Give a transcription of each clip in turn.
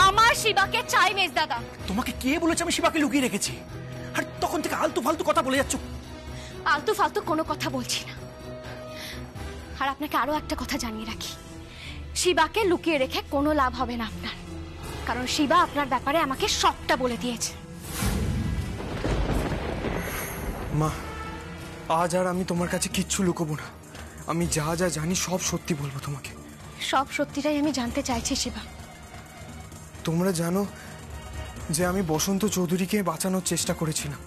আমার শিবাকে চাই মেজদাদা। তোমাকে কে বলেছে আমি শিবাকে লুকিয়ে রেখেছি? আর তখন থেকে আলতু ফালতু কথা বলে যাচ্ছ। আলতু ফালতু কোনো কথা বলছি না। আর আপনাকে আরো একটা কথা জানিয়ে রাখি, শিবাকে লুকিয়ে রেখে কোনো লাভ হবে না আপনার, কারণ শিবা আপনার ব্যাপারে আমাকে সবটা বলে দিয়েছে। মা, আজ আর আমি তোমার কাছে কিচ্ছু লুকোবো না। আমি যা যা জানি সব সত্যি বলবো তোমাকে। সব সত্যিটাই আমি জানতে চাইছি শিবা। তোমরা জানো যে আমি বসন্ত চৌধুরীকে বাঁচানোর চেষ্টা করেছিলাম,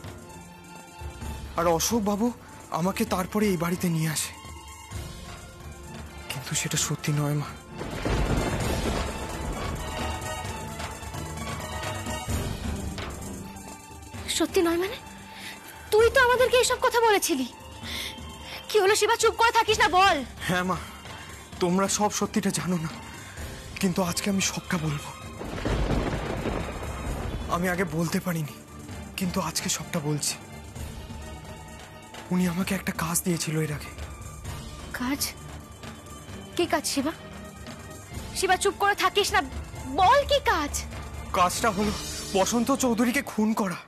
আর অশোক বাবু আমাকে তারপরে এই বাড়িতে নিয়ে আসে। কিন্তু সেটা সত্যি নয় মা। সত্যি নয় মানে? তুই তো আমাদেরকে এসব কথা বলেছিলি। কি হলো শিবা, চুপ করে থাকিস না, বল। হ্যাঁ মা, তোমরা সব সত্যিটা জানো না, কিন্তু আজকে আমি সবটা বলবো। আমি আগে বলতে পারিনি, কিন্তু আজকে সবটা বলছি। উনি আমাকে একটা কাজ দিয়েছিল এর আগে। কাজ? কি কাজ শিবা? শিবা চুপ করে থাকিস না, বল কি কাজ। কাজটা হলো বসন্ত চৌধুরীকে খুন করা।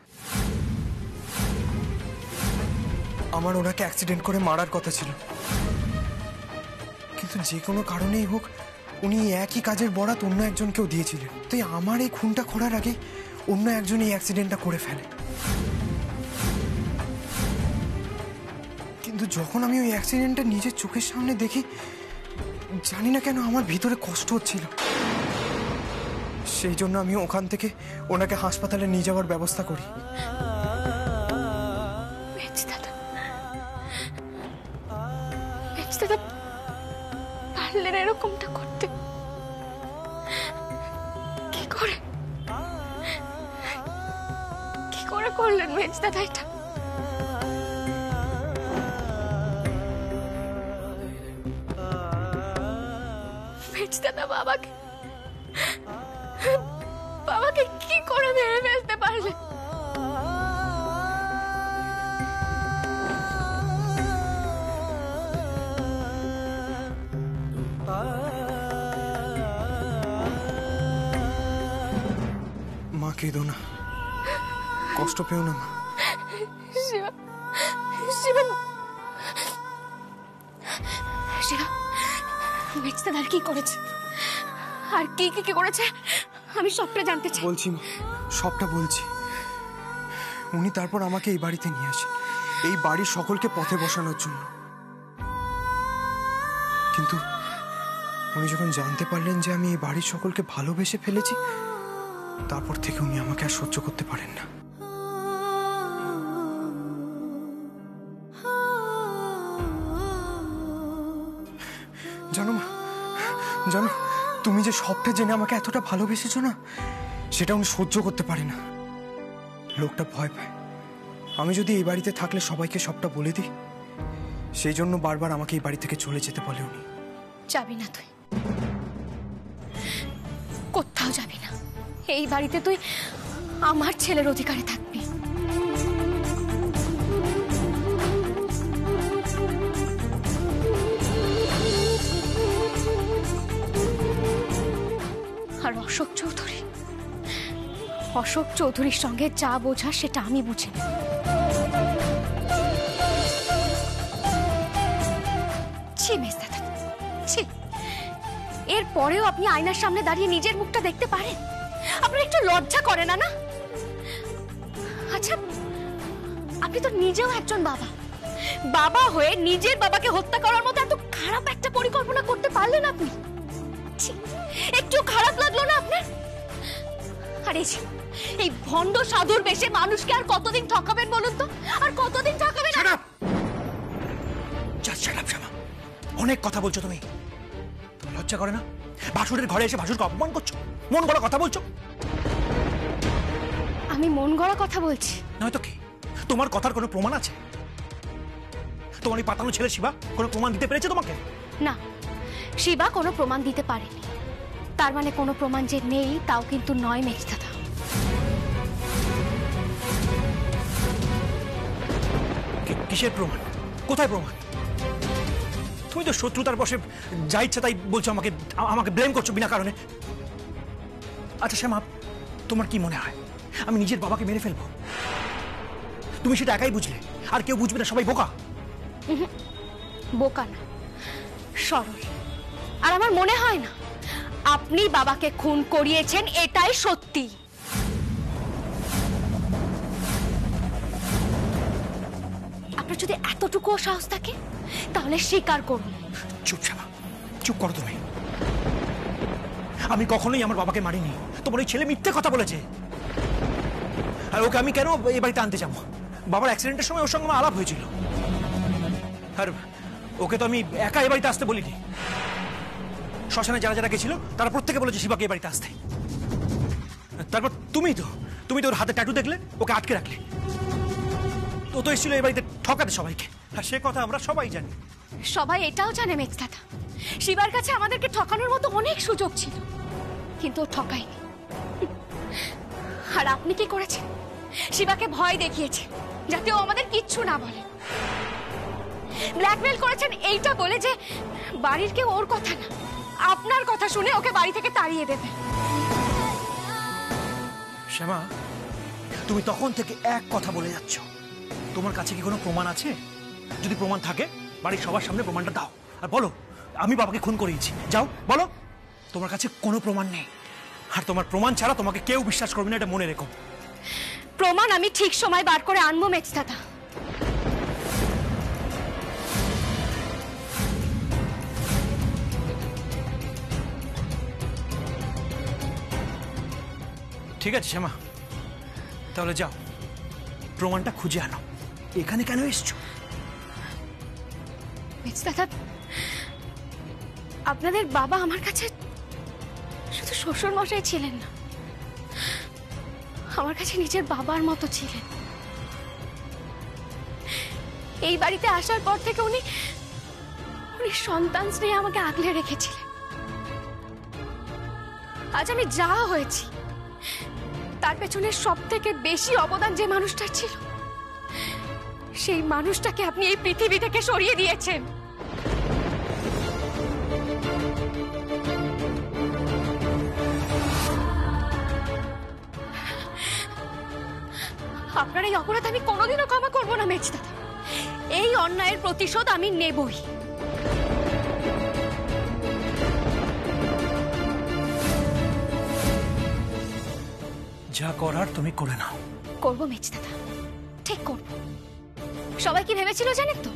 আমার ওনাকে অ্যাক্সিডেন্ট করে মারার কথা ছিল, কিন্তু যে কোনো কারণেই হোক উনি একই কাজের বরাত অন্য একজনকেও দিয়েছিলেন। তাই আমার এই খুনটা করার আগে অন্য একজন এই অ্যাক্সিডেন্টটা করে ফেলে। কিন্তু যখন আমি ওই অ্যাক্সিডেন্টটা নিজের চোখের সামনে দেখি, জানি না কেন আমার ভিতরে কষ্ট হচ্ছিল। সেই জন্য আমি ওখান থেকে ওনাকে হাসপাতালে নিয়ে যাওয়ার ব্যবস্থা করি। পারলেন এরকমটা করতে? কি করে করলেন মেজদাদা এটা? মেজদাদা বাবাকে কি করে মেরে ফেলতে পারলেন? মা, কেঁদো না, কষ্ট পেও না মা। শিবা, শিবা, শিবা, মেজদাদার কি করেছে আর কি কি করেছে আমি সবটা জানতে চাই। বলছি মা, সবটা বলছি। উনি তারপর আমাকে এই বাড়িতে নিয়ে আসে, এই বাড়ির সকলকে পথে বসানোর জন্য। কিন্তু উনি যখন জানতে পারলেন যে আমি এই বাড়ির সকলকে ভালোবেসে ফেলেছি, তারপর থেকে উনি আমাকে আর সহ্য করতে পারেন না। জানো মা, জানো তুমি যে সবটা জেনে আমাকে এতটা ভালোবেসেছো না, সেটা উনি সহ্য করতে পারে না। লোকটা ভয় পায় আমি যদি এই বাড়িতে থাকলে সবাইকে সবটা বলে দিই, সেই জন্য বারবার আমাকে এই বাড়ি থেকে চলে যেতে বলে উনি। যাবি না, তুই কোথাও যাবি না। এই বাড়িতে তুই আমার ছেলের অধিকারে থাকবি। আর অশোক চৌধুরীর সঙ্গে যা বোঝা সেটা আমি বুঝি না। ছি মেজদাদা, ছি। এর পরেও আপনি আয়নার সামনে দাঁড়িয়ে নিজের মুখটা দেখতে পারেন? আপনার একটু লজ্জা করে না? আচ্ছা, আপনি তো নিজেও একজন বাবা হয়ে নিজের বাবাকে হত্যা করার মতো এত খারাপ একটা পরিকল্পনা করতে পারলেন আপনি? একটু খারাপ লাগলো না আপনার? আর এই ভণ্ড সাধুর বেশে মানুষকে আর কতদিন ঠকাবেন বলুন তো? আর কতদিন ঠকাবেন? অনেক কথা বলছো তুমি। লজ্জা করে না? ভাসুরের ঘরে এসে ভাসুরকে অপমান করছো, মন গড়া কথা বলছো। আমি মন গড়া কথা বলছি নয়তো কি? তোমার কথার কোনো প্রমাণ আছে? তোমার এই পাতানো ছেলে শিবা কোনো প্রমাণ দিতে পেরেছে তোমাকে? না, শিবা কোনো প্রমাণ দিতে পারেনি। তার মানে কোনো প্রমাণ যে নেই তাও কিন্তু নয় মেজদাদা। কিসের প্রমাণ? কোথায় প্রমাণ? তুমি তো শত্রুতার বসে যা ইচ্ছা তাই বলছো, আমাকে ব্লেম করছো বিনা কারণে। আচ্ছা শ্যামা, তোমার কি মনে হয় আমি নিজের বাবাকে মেরে ফেলবো? তুমি সেটা একাই বুঝলে, আর কেউ বুঝবে না, সবাই বোকা। বোকা না, সরল। আর আমার মনে হয় না আপনি বাবাকে খুন করিয়েছেন, এটাই সত্যি। আপনার যদি এতটুকুও সাহস থাকে তাহলে স্বীকার করুন। চুপ শ্যামা, চুপ করো তুমি। আমি কখনোই আমার বাবাকে মারিনি। তোমার ওই ছেলে মিথ্যে কথা বলেছে। আর ওকে আমি কেন এই বাড়িতে আনতে যাবো? বাবার অ্যাক্সিডেন্টের সময় ওর সঙ্গে আমার আলাপ হয়েছিল। আর ওকে তো আমি একা এই বাড়িতে আসতে বলিনি। শ্মশানে যারা যারা গেছিল তারা প্রত্যেকে বলেছে শিবাকে এই বাড়িতে আসতে। তারপর তুমি তো ওর হাতে ট্যাটু দেখলে, ওকে আটকে রাখলে। ও তো এসেছিল এই বাড়িতে ঠকাতে সবাইকে, আর সে কথা আমরা সবাই জানি। সবাই এটাও জানে মেজদাদা, শিবার কাছে আমাদেরকে ঠকানোর মতো অনেক সুযোগ ছিল, কিন্তু ও ঠকায়নি। আর আপনি কি করেছেন? শিবাকে ভয় দেখিয়েছেন যাতে ও আমাদের কিচ্ছু না বলে। ব্ল্যাকমেল করেছেন এইটা বলে যে বাড়ির কেউ ওর কথা না, আপনার কথা শুনে ওকে বাড়ি থেকে তাড়িয়ে দেবে। শ্যামা, তুমি তখন থেকে এক কথা বলে যাচ্ছ। তোমার কাছে কি কোনো প্রমাণ আছে? যদি প্রমাণ থাকে বাড়ির সবার সামনে প্রমাণটা দাও, আর বলো আমি বাবাকে খুন করিয়েছি। যাও বলো। তোমার কাছে কোনো প্রমাণ নেই, আর তোমার প্রমাণ ছাড়া তোমাকে কেউ বিশ্বাস করবে না, এটা মনে রেখো। প্রমাণ আমি ঠিক সময় বার করে আনবো মেজদাদা। ঠিক আছে শ্যামা, তাহলে যাও প্রমাণটা খুঁজে আনো। এখানে কেন এসছো? মেজদাদা, আপনাদের বাবা আমার কাছে শুধু শ্বশুর মশাই ছিলেন না, আমার কাছে নিজের বাবার মতো ছিলেন। এই বাড়িতে আসার পর থেকে উনি সন্তান স্নেহে আমাকে আগলে রেখেছিলেন। আজ আমি যা হয়েছি তার পেছনে সব থেকে বেশি অবদান যে মানুষটার ছিল, সেই মানুষটাকে আপনি এই পৃথিবী থেকে সরিয়ে দিয়েছেন। আপনার এই অপরাধ আমি কোনোদিনও ক্ষমা করব না মেজদাদা। এই অন্যায়ের প্রতিশোধ আমি নেবই। যা করার তুমি করে নাও। করব মেজদাদা, ঠিক করব। সবাই কি ভেবেছিল জানেন তো,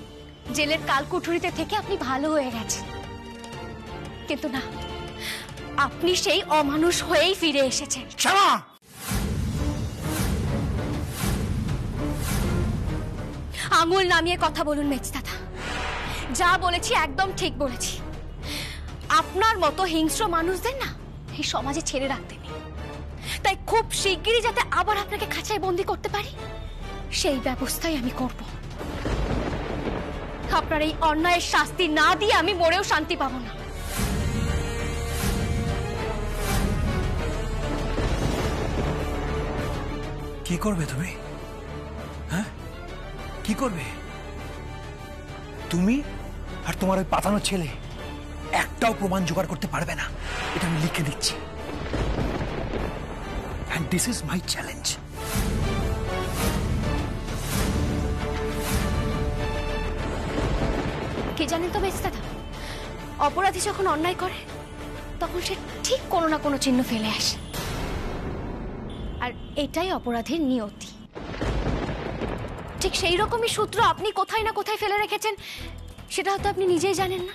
জেলের কালকুঠুরিতে থেকে আপনি ভালো হয়ে গেছেন, কিন্তু না, আপনি সেই অমানুষ হয়েই ফিরে এসেছেন। শ্যামা, আঙুল নামিয়ে কথা বলুন মেজদাদা। যা বলেছি একদম ঠিক বলেছি। আপনার মতো হিংস্র মানুষদের না এই সমাজে ছেড়ে রাখতে নেই। তাই খুব শিগগিরই যাতে আবার আপনাকে খাঁচায় বন্দি করতে পারি, সেই ব্যবস্থাই আমি করব। আপনার এই অন্যায়ের শাস্তি না দিয়ে আমি মরেও শান্তি পাবো না। কি করবে তুমি? হ্যাঁ, কি করবে তুমি? আর তোমার ওই পাতানো ছেলে একটাও প্রমাণ জোগাড় করতে পারবে না, এটা আমি লিখে দিচ্ছি। And this is my challenge. কে জানেন তো মেজদাদা, অপরাধী যখন অন্যায় করে তখন সে ঠিক কোনো না কোনো চিহ্ন ফেলে আসে, আর এটাই অপরাধীর নিয়তি। ঠিক সেই রকমই সূত্র আপনি কোথায় না কোথায় ফেলে রেখেছেন, সেটা হয়তো আপনি নিজেই জানেন না,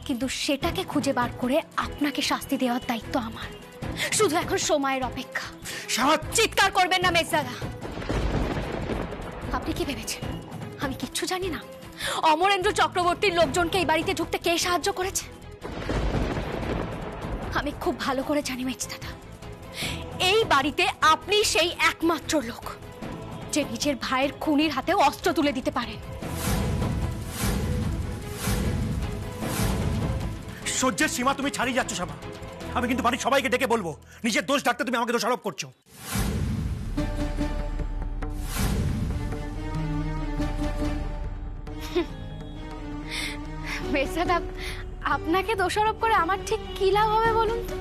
কিন্তু সেটাকে খুঁজে বার করে আপনাকে শাস্তি দেওয়ার দায়িত্ব আমার। শুধু এখন সময়ের অপেক্ষা। চিৎকার করবেন না মেজদাদা। আপনি কি ভেবেছেন আমি কিচ্ছু জানি না? অমরেন্দ্র চক্রবর্তীর লোকজনকে এই বাড়িতে ঢুকতে কে সাহায্য করেছে? আমি খুব ভালো করে জানি মেজদাদা, এই বাড়িতে আপনি সেই একমাত্র লোক যে নিজের ভাইয়ের খুনির হাতেও অস্ত্র তুলে দিতে পারেন। সহ্যের সীমা তুমি ছাড়িয়ে যাচ্ছ শ্যামা। আমি কিন্তু বাড়ির সবাইকে ডেকে বলবো, নিজের দোষ ঢাকতে তুমি আমাকে দোষারোপ করছো। মেজদাদা, আপনাকে দোষারোপ করে আমার ঠিক কি লাভ হবে বলুন তো?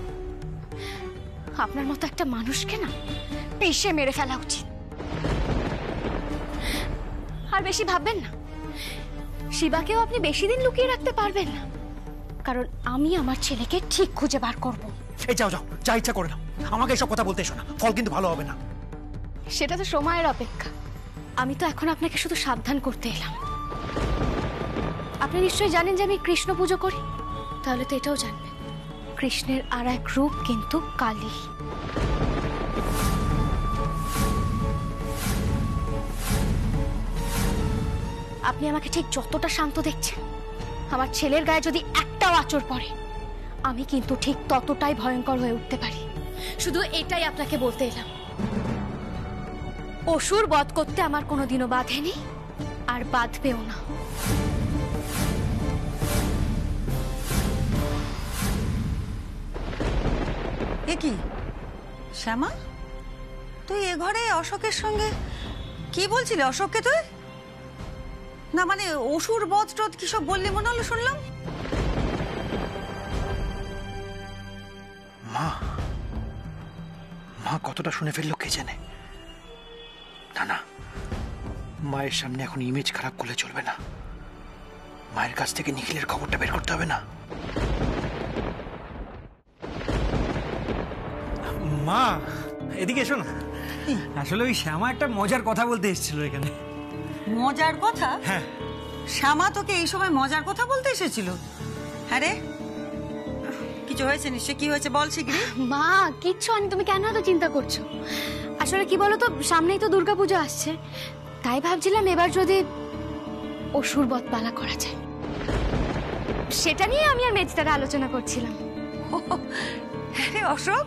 আপনার মতো একটা মানুষকে না পিষে মেরে ফেলা উচিত। আর বেশি ভাববেন না, শিবাকেও আপনি বেশি দিন লুকিয়ে রাখতে পারবেন না, কারণ আমি আমার ছেলেকে ঠিক খুঁজে বার করব। এই যাও যাও, যা ইচ্ছা করে নাও, আমাকে এসব কথা বলতে এসো না, ফল কিন্তু ভালো হবে না। সেটা তো সময়ের অপেক্ষা। আমি তো এখন আপনাকে শুধু সাবধান করতে এলাম। আপনি নিশ্চয়ই জানেন যে আমি কৃষ্ণ পুজো করি, তাহলে তো এটাও জানবেন কৃষ্ণের আর এক রূপ কিন্তু কালী। আপনি আমাকে ঠিক যতটা শান্ত দেখছেন, আমার ছেলের গায়ে যদি একটাও আঁচড় পড়ে, আমি কিন্তু ঠিক ততটাই ভয়ঙ্কর হয়ে উঠতে পারি। শুধু এটাই আপনাকে বলতে এলাম। অসুর বধ করতে আমার কোনোদিনও বাধেনি, আর বাঁধবেও না। এ কি শ্যামা, তুই এ ঘরে অশোকের সঙ্গে কি বলছিলি? অশোককে তুই না, মানে অসুর বধ টধ কি সব বললি মনে হলো, শুনলাম। মা, মা কতটা শুনে ফেললো কে জানে। না না, মায়ের সামনে এখন ইমেজ খারাপ করলে চলবে না। মায়ের কাছ থেকে নিখিলের খবরটা বের করতে হবে না। মা এদিকে এসো না। আসলে ওই শ্যামা একটা মজার কথা বলতে এসেছিল এখানে। মজার কথা? হ্যাঁ। শ্যামা তোকে এই সময় মজার কথা বলতে এসেছিল? হ্যাঁ রে, কিছু হয়েছে নিশ্চয়। কি হয়েছে বল শিগগিরই। মা, কিচ্ছু হয়নি, তুমি কেন এত চিন্তা করছো? আসলে কি বলো তো, সামনেই তো দুর্গাপূজা আসছে, তাই ভাবছিলাম এবার যদি অসুর বধ পালা করা যায়, সেটা নিয়ে আমি আর মেজদারা আলোচনা করছিলাম। হ্যাঁ রে অশোক,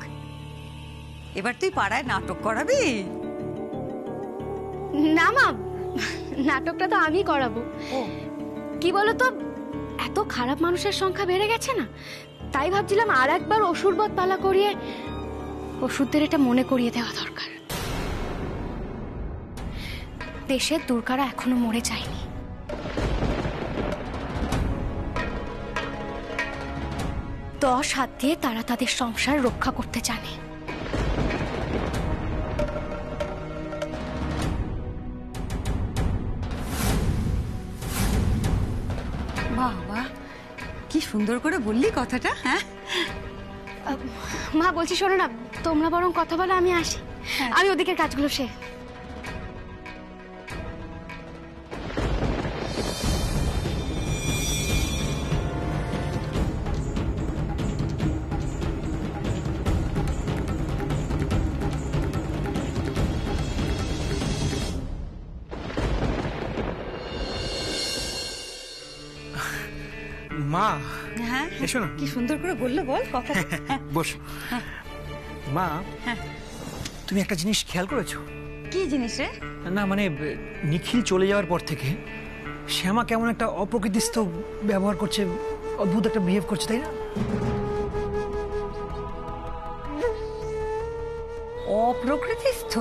এবার তুই পাড়ায় নাটক করাবি? না মা, নাটকটা তো আমি করাবো। কি বলতো, এত খারাপ মানুষের সংখ্যা বেড়ে গেছে না, তাই ভাবছিলাম আর একবার অসুর বধ পালা করিয়ে অসুরদের এটা মনে করিয়ে দেওয়া দরকার। দেশের দুর্গারা এখনো মরে যায়নি। দশ হাত দিয়ে তারা তাদের সংসার রক্ষা করতে জানে। বাবা, কি সুন্দর করে বললি কথাটা। হ্যাঁ মা, বলছি শোনো না, তোমরা বরং কথা বলো, আমি আসি। আমি ওদিকের কাজগুলো সে। মা হ্যাঁ, এসো না। কি সুন্দর করে বললো বল কথা। বসো। মা, তুমি একটা জিনিস খেয়াল করেছো? কি জিনিস রে? না মানে নিখিল চলে যাওয়ার পর থেকে শ্যামা কেমন একটা অপ্রকৃতিস্থ ব্যবহার করছে, অদ্ভুত একটা বিহেভ করছে, তাই না? অপ্রকৃতিস্থ?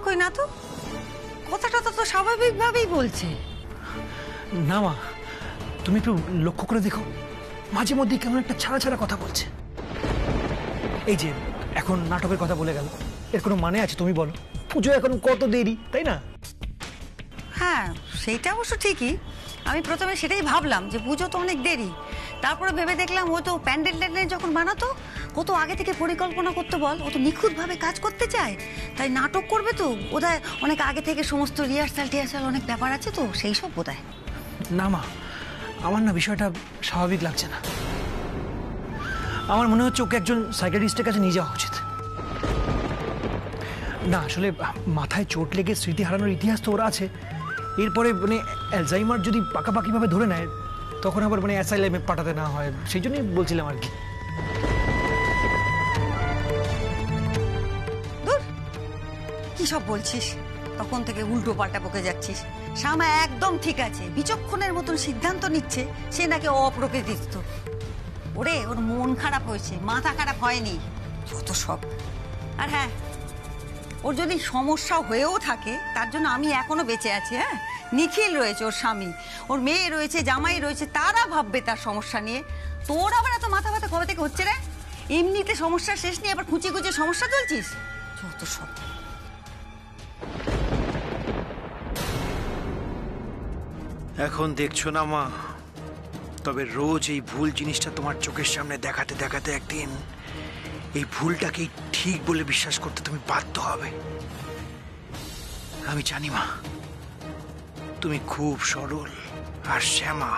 কই না তো, কথাটা তো স্বাভাবিকভাবেই বলছে। না মা, তুমি একটু লক্ষ্য করে দেখো, মাঝে মধ্যে কেমন একটা ছাড়া ছাড়া কথা বলছে। এই যে এখন নাটকের কথা বলে গেল, এর কোনো মানে আছে তুমি বলো? পুজো এখন কত দেরি, তাই না? হ্যাঁ, সেইটা অবশ্য ঠিকই। আমি প্রথমে সেটাই ভাবলাম যে পুজো তো অনেক দেরি, তারপরে ভেবে দেখলাম ও তো প্যান্ডেল ট্যান্ডেল যখন বানাতো কত আগে থেকে পরিকল্পনা করতে, বল ও তো নিখুঁতভাবে কাজ করতে চায়, তাই নাটক করবে তো বোধহয় অনেক আগে থেকে সমস্ত রিহার্সাল অনেক ব্যাপার আছে, তো সেই সব বোধহয়। না মা, আমার না বিষয়টা স্বাভাবিক লাগছে না। আমার মনে হচ্ছে ওকে একজন সাইকিয়াট্রিস্টের কাছে নিয়ে যাওয়া উচিত। না আসলে মাথায় চোট লেগে স্মৃতি হারানোর ইতিহাস তো ওরা আছে, এরপরে মানে অ্যালজাইমার যদি পাকাপাকিভাবে ধরে নেয় তখন আবার মানে অ্যাসাইলামে পাঠাতে না হয়, সেই জন্যই বলছিলাম আর কি। কি সব বলছিস? তখন থেকে উল্টো পাল্টা বকে যাচ্ছিস। শ্যামা একদম ঠিক আছে, বিচক্ষণের মতন সিদ্ধান্ত নিচ্ছে সে নাকি অপ্রকৃতিস্থ। ওরে, ওর মন খারাপ হয়েছে, মাথা খারাপ হয়নি, যত সব। আর হ্যাঁ, ওর যদি সমস্যা হয়েও থাকে তার জন্য আমি এখনো বেঁচে আছি। হ্যাঁ, নিখিল রয়েছে, ওর স্বামী, ওর মেয়ে রয়েছে, জামাই রয়েছে, তারা ভাববে তার সমস্যা নিয়ে। তোর আবার এত মাথা ব্যথা কবে থেকে হচ্ছে রে? এমনিতে সমস্যা শেষ নেই, আবার খুঁচে খুঁচে সমস্যা চলছিস, যত সব। এখন দেখছো না মা, তবে রোজ এই ভুল জিনিসটা তোমার চোখের সামনে দেখাতে দেখাতে একদিন এই ভুলটাকেই ঠিক বলে বিশ্বাস করতে তুমি বাধ্য হবে। আমি জানি মা, তুমি খুব সরল আর শ্যামা।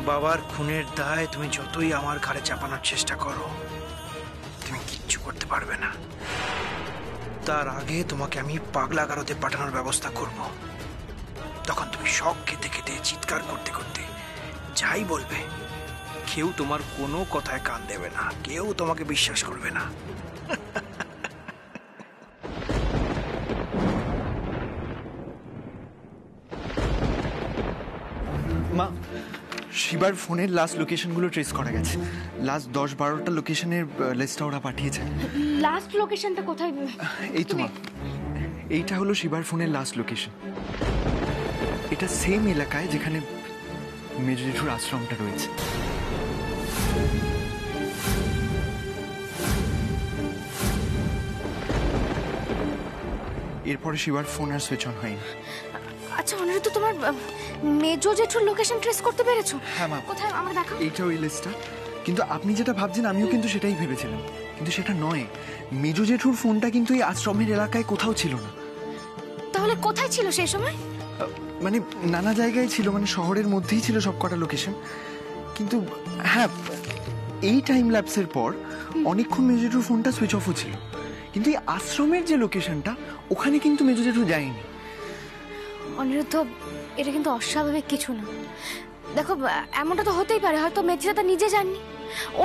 বাবার খুনের দায় তুমি যতই আমার ঘাড়ে চাপানোর চেষ্টা করো, তুমি কিচ্ছু করতে পারবে না। তার আগে তোমাকে আমি পাগলাগারদে পাঠানোর ব্যবস্থা করব। তখন তুমি শখ খেতে খেতে চিৎকার করতে করতে যাই বলবে, কেউ তোমার কোনো কথায় কান দেবে না, কেউ তোমাকে বিশ্বাস করবে না। মা, শিবার ফোনের লাস্ট লোকেশনগুলো ট্রেস করা গেছে। লাস্ট 10-12টা লোকেশনের লিস্টটা ওরা পাঠিয়েছে। লাস্ট লোকেশনটা কোথায়? এই তো মা, এইটা হলো শিবার ফোনের লাস্ট লোকেশন। এটা সেম এলাকায় যেখানে মেজো জেঠুর আশ্রমটা রয়েছে। এরপরে শিবার ফোন আর সুইচ অন হয়নি। আচ্ছা অনিরুদ্ধ, তোমার মেজো জেঠুর লোকেশন ট্রেস করতে পেরেছো? হ্যাঁ মা, কোথায় আমার দেখাও। এইটা ওই লিস্টটা। কিন্তু আপনি যেটা ভাবছেন আমিও কিন্তু সেটাই ভেবেছিলাম, কিন্তু সেটা নয়। মেজো জেঠুর ফোনটা কিন্তু এই আশ্রমের এলাকায় কোথাও ছিল না। তাহলে কোথায় ছিল সেই সময়? মানে নানা জায়গায় ছিল, মানে শহরের মধ্যেই ছিল সব কটা লোকেশন। কিন্তু হ্যাঁ, এই টাইম ল্যাপসের পর অনেকক্ষণ মেজো জেঠুর ফোনটা সুইচ অফও ছিল। কিন্তু এই আশ্রমের যে লোকেশনটা, ওখানে কিন্তু মেজো জেঠু যায়নি। অনিরুদ্ধ, এটা কিন্তু অস্বাভাবিক কিছু না। দেখো, এমনটা তো হতেই পারে, হয়তো মেজদাদা নিজে জাননি,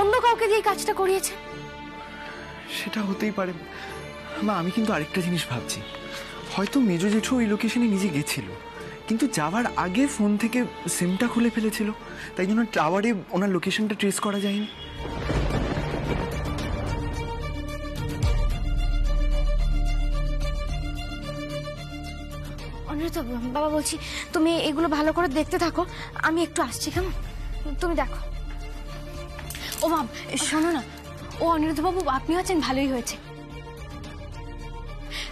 অন্য কাউকে দিয়ে কাজটা করিয়েছে। সেটা হতেই পারে মা। আমি কিন্তু আরেকটা জিনিস ভাবছি, হয়তো মেজো জেঠু ওই লোকেশনে নিজে গেছিল, কিন্তু যাওয়ার আগে ফোন থেকে সিমটা খুলে ফেলেছিল, তাই জন্য টাওয়ারে ওনার লোকেশনটা ট্রেস করা যায়নি। অনিরুদ্ধ বাবা, বলছি তুমি এগুলো ভালো করে দেখতে থাকো, আমি একটু আসছি, কেমন? তুমি দেখো। ও মা, শোনো না। ও অনিরুদ্ধ বাবু, আপনি আছেন, ভালোই হয়েছে।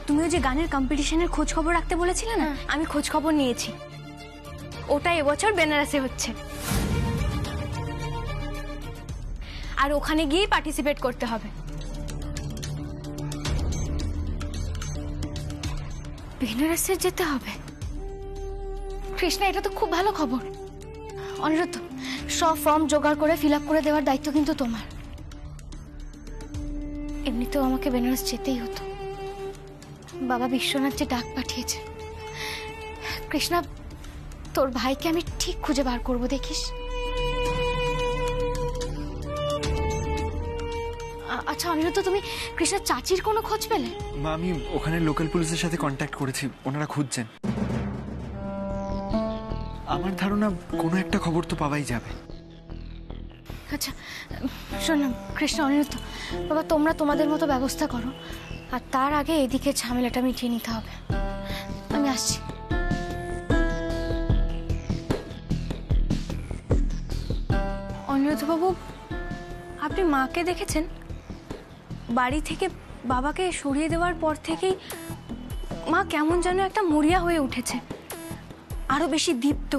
তুমিও যে গানের কম্পিটিশনের খোঁজ খবর রাখতে বলেছিলে না, আমি খোঁজ খবর নিয়েছি। ওটা এবছর বেনারসে হচ্ছে, আর ওখানে গিয়েই পার্টিসিপেট করতে হবে। বেনারসে যেতে হবে? কৃষ্ণা, এটা তো খুব ভালো খবর। অনিরুদ্ধ, সব ফর্ম জোগাড় করে ফিল আপ করে দেওয়ার দায়িত্ব কিন্তু তোমার। এমনিতেও আমাকে বেনারস যেতেই হতো, বাবা বিশ্বনাথ যে ডাক পাঠিয়েছে। কৃষ্ণা, তোর ভাইকে আমি ঠিক খুঁজে বার করব, দেখিস। আচ্ছা অনিরুদ্ধ, তুমি কৃষ্ণার চাচির কোনো খোঁজ পেলে? মা, আমি ওখানে লোকাল পুলিশের সাথে কন্ট্যাক্ট করেছি, ওনারা খুঁজছেন। আমার ধারণা কোনো একটা খবর তো পাওয়াই যাবে। আচ্ছা শোন না কৃষ্ণ, অনিরুদ্ধ বাবা, তোমরা তোমাদের মতো ব্যবস্থা করো, আর তার আগে এদিকে ঝামেলাটা মিটিয়ে নিতে হবে। আমি আসছি। অনিরুদ্ধ বাবু, আপনি মাকে দেখেছেন? বাড়ি থেকে বাবাকে সরিয়ে দেওয়ার পর থেকেই মা কেমন যেন একটা মরিয়া হয়ে উঠেছে, আরো বেশি দীপ্ত,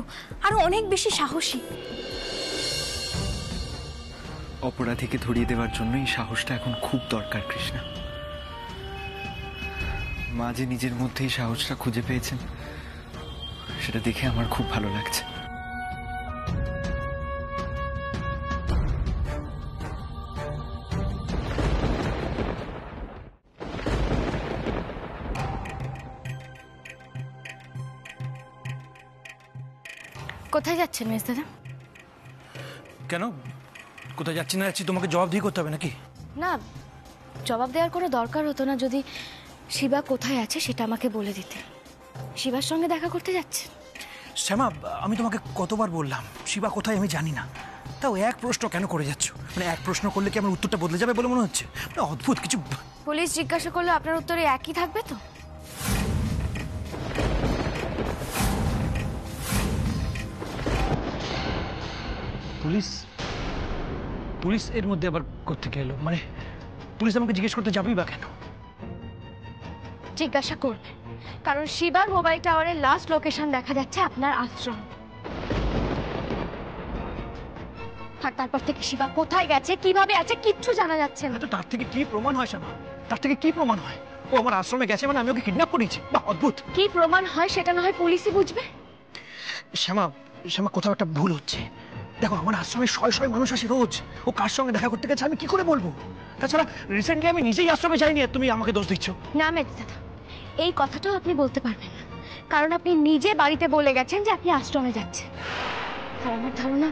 আরো অনেক বেশি সাহসী। অপরাধীকে ধরিয়ে দেওয়ার জন্য এই সাহসটা এখন খুব দরকার কৃষ্ণা। মা যে নিজের মধ্যেই সাহসটা খুঁজে পেয়েছেন, সেটা দেখে আমার খুব ভালো লাগছে। কোথায় যাচ্ছেন মেজদাদা? কেন, কোথায় যাচ্ছি না যাচ্ছি তোমাকে জবাব দিয়ে করতে হবে নাকি? না, জবাব দেওয়ার কোনো দরকার হতো না যদি শিবা কোথায় আছে সেটা আমাকে বলে দিতে। শিবার সঙ্গে দেখা করতে যাচ্ছে? শ্যামা, আমি তোমাকে কতবার বললাম শিবা কোথায় আমি জানি না, তাও এক প্রশ্ন কেন করে যাচ্ছ? মানে এক প্রশ্ন করলে কি আমার উত্তরটা বদলে যাবে বলে মনে হচ্ছে? মানে অদ্ভুত কিছু। পুলিশ জিজ্ঞাসা করলে আপনার উত্তরে একই থাকবে তো? পুলিশ? পুলিশ এর মধ্যে আবার কোত্থেকে এলো? মানে পুলিশ আমাকে জিজ্ঞেস করতে যাবেই বা কেন? জিজ্ঞাসা করবে, কারণ শিবার মোবাইল টাওয়ারের লাস্ট লোকেশন দেখা যাচ্ছে আপনার আশ্রম। আর তারপর থেকে শিবা কোথায় গেছে, কিভাবে আছে, কিচ্ছু জানা যাচ্ছে না। তো তার থেকে কি প্রমাণ হয় শ্যামা? তার থেকে কি প্রমাণ হয়? ও আমার আশ্রমে গেছে মানে আমি ওকে কিডন্যাপ করেছি? বাহ, অদ্ভুত। কি প্রমাণ হয় সেটা না হয় পুলিশই বুঝবে। শ্যামা, শ্যামা, কোথাও একটা ভুল হচ্ছে। দেখো, আমার আশ্রমে শয় শয় মানুষ আসে রোজ। ও কার সঙ্গে দেখা করতে গেছে আমি কি করে বলবো? তাছাড়া রিসেন্টলি আমি নিজেই আশ্রমে যাইনি, আর তুমি আমাকে দোষ দিচ্ছ। না মেজ দাদা, এই কথাটাও আপনি বলতে পারবেন না, কারণ আপনি নিজে বাড়িতে বলে গেছেন যে আপনি আশ্রমে যাচ্ছেন। আর আমার ধারণা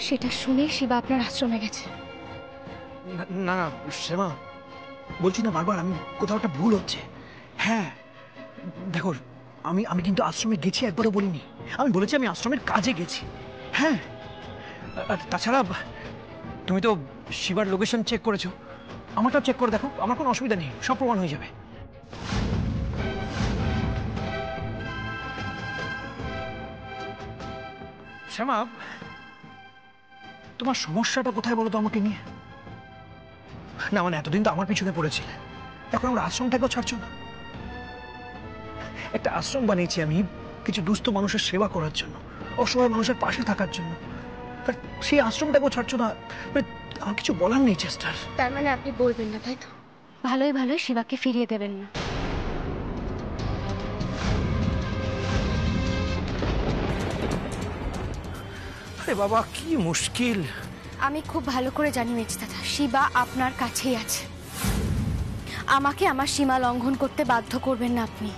সেটা শুনেই শিবা আপনার আশ্রমে গেছে। না না শ্যামা, বলছি না বারবার, আমি কোথাও একটা ভুল হচ্ছে। হ্যাঁ দেখো, আমি কিন্তু আশ্রমে গেছি একবারও বলিনি। আমি বলেছি আমি আশ্রমের কাজে গেছি। হ্যাঁ, আর তাছাড়া তুমি তো শিবার লোকেশন চেক করেছো, আমারটাও চেক করে দেখো, আমার কোনো অসুবিধা নেই, সব প্রমাণ হয়ে যাবে। শ্যামা, তোমার সমস্যাটা কোথায় বলো তো আমাকে নিয়ে? না মানে এতদিন তো আমার পিছনে পড়েছিলে, এখন আমরা আশ্রমটাকেও ছাড়ছো না। একটা আশ্রম বানিয়েছি আমি কিছু দুস্থ মানুষের সেবা করার জন্য, অসহায় মানুষের পাশে থাকার জন্য, আর সেই আশ্রমটাকেও ছাড়ছো না। মানে আমার কিছু বলার নেই চেষ্টার। তার মানে আপনি বলবেন না, তাই তো? ভালোই ভালোই শিবাকে ফিরিয়ে দেবেন না। আরে বাবা, কি মুশকিল। আমি খুব ভালো করে জানি মেজ দাদা, শিবা আপনার কাছেই আছে। আমাকে আমার সীমা লঙ্ঘন করতে বাধ্য করবেন না আপনি।